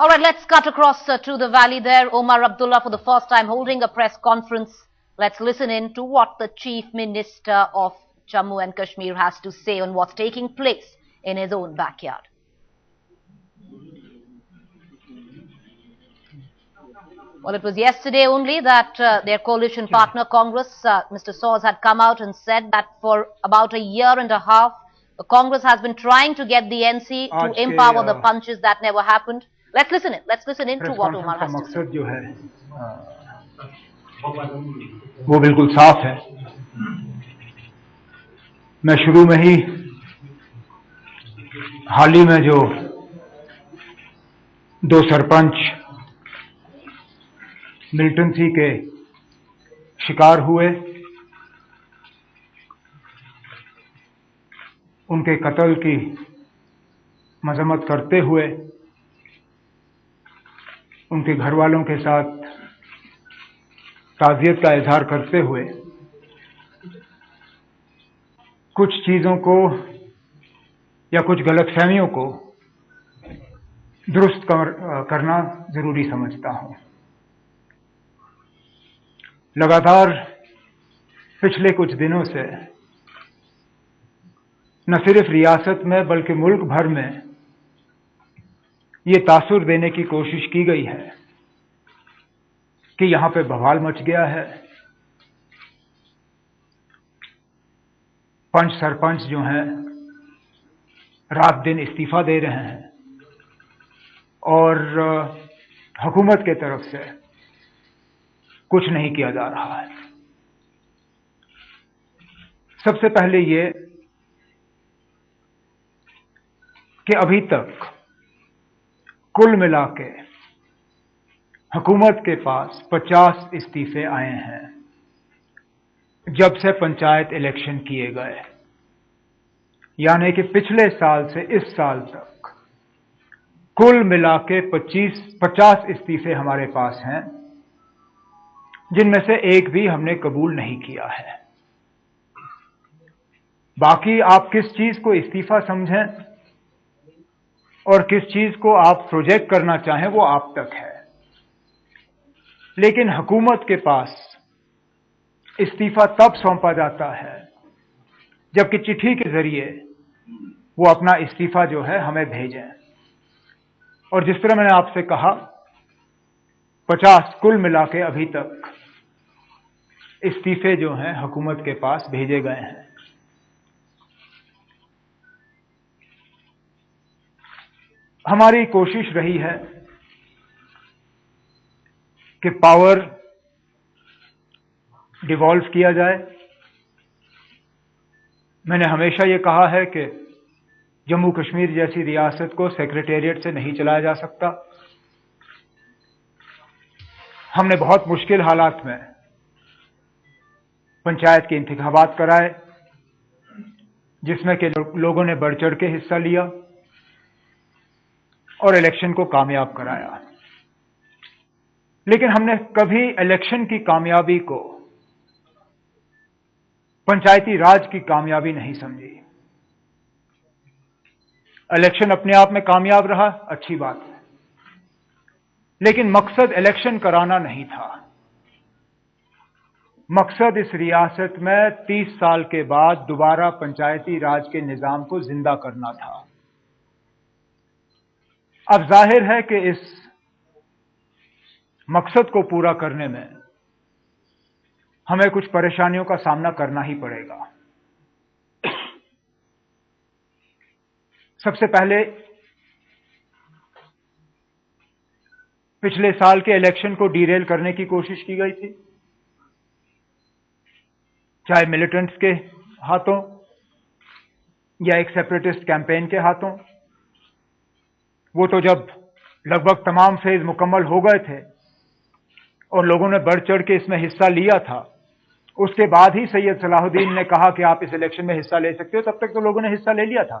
All right, let's cut across to the valley there. Omar Abdullah for the first time holding a press conference. Let's listen in to what the Chief Minister of Jammu and Kashmir has to say on what's taking place in his own backyard. Well, it was yesterday only that their coalition partner Congress, Mr. Soz, had come out and said that for about a year and a half, the Congress has been trying to get the NC to empower the punches. That never happened. Let's listen in to what Omar has to say. मकसद जो है वो बिल्कुल साफ है। मैं शुरू में ही हाल ही में जो दो सरपंच मिलिटेंसी के शिकार हुए, उनके कत्ल की मजम्मत करते हुए उनके घर वालों के साथ ताज़ियत का इजहार करते हुए कुछ चीज़ों को या कुछ गलतफहमियों को दुरुस्त करना जरूरी समझता हूं। लगातार पिछले कुछ दिनों से न सिर्फ रियासत में बल्कि मुल्क भर में ये तासुर देने की कोशिश की गई है कि यहां पे बवाल मच गया है। पंच सरपंच जो हैं रात दिन इस्तीफा दे रहे हैं और हुकूमत के तरफ से कुछ नहीं किया जा रहा है। सबसे पहले ये कि अभी तक कुल मिला के हुकूमत के पास 50 इस्तीफे आए हैं जब से पंचायत इलेक्शन किए गए, यानी कि पिछले साल से इस साल तक कुल मिला के 50 इस्तीफे हमारे पास हैं, जिनमें से एक भी हमने कबूल नहीं किया है। बाकी आप किस चीज को इस्तीफा समझें और किस चीज को आप प्रोजेक्ट करना चाहें वो आप तक है, लेकिन हुकूमत के पास इस्तीफा तब सौंपा जाता है जबकि चिट्ठी के जरिए वो अपना इस्तीफा जो है हमें भेजें। और जिस तरह मैंने आपसे कहा 50 कुल मिला के अभी तक इस्तीफे जो हैं हुकूमत के पास भेजे गए हैं। हमारी कोशिश रही है कि पावर डिवॉल्व किया जाए। मैंने हमेशा ये कहा है कि जम्मू कश्मीर जैसी रियासत को सेक्रेटेरिएट से नहीं चलाया जा सकता। हमने बहुत मुश्किल हालात में पंचायत के इंतखाबात कराए जिसमें कि लोगों ने बढ़ चढ़ के हिस्सा लिया और इलेक्शन को कामयाब कराया, लेकिन हमने कभी इलेक्शन की कामयाबी को पंचायती राज की कामयाबी नहीं समझी। इलेक्शन अपने आप में कामयाब रहा, अच्छी बात है, लेकिन मकसद इलेक्शन कराना नहीं था। मकसद इस रियासत में 30 साल के बाद दोबारा पंचायती राज के निजाम को जिंदा करना था। अब जाहिर है कि इस मकसद को पूरा करने में हमें कुछ परेशानियों का सामना करना ही पड़ेगा। सबसे पहले पिछले साल के इलेक्शन को डीरेल करने की कोशिश की गई थी, चाहे मिलिटेंट्स के हाथों या एक सेपरेटिस्ट कैंपेन के हाथों। वो तो जब लगभग तमाम फेज मुकम्मल हो गए थे और लोगों ने बढ़ चढ़ के इसमें हिस्सा लिया था, उसके बाद ही सैयद सलाहुद्दीन ने कहा कि आप इस इलेक्शन में हिस्सा ले सकते हो, तब तक तो लोगों ने हिस्सा ले लिया था।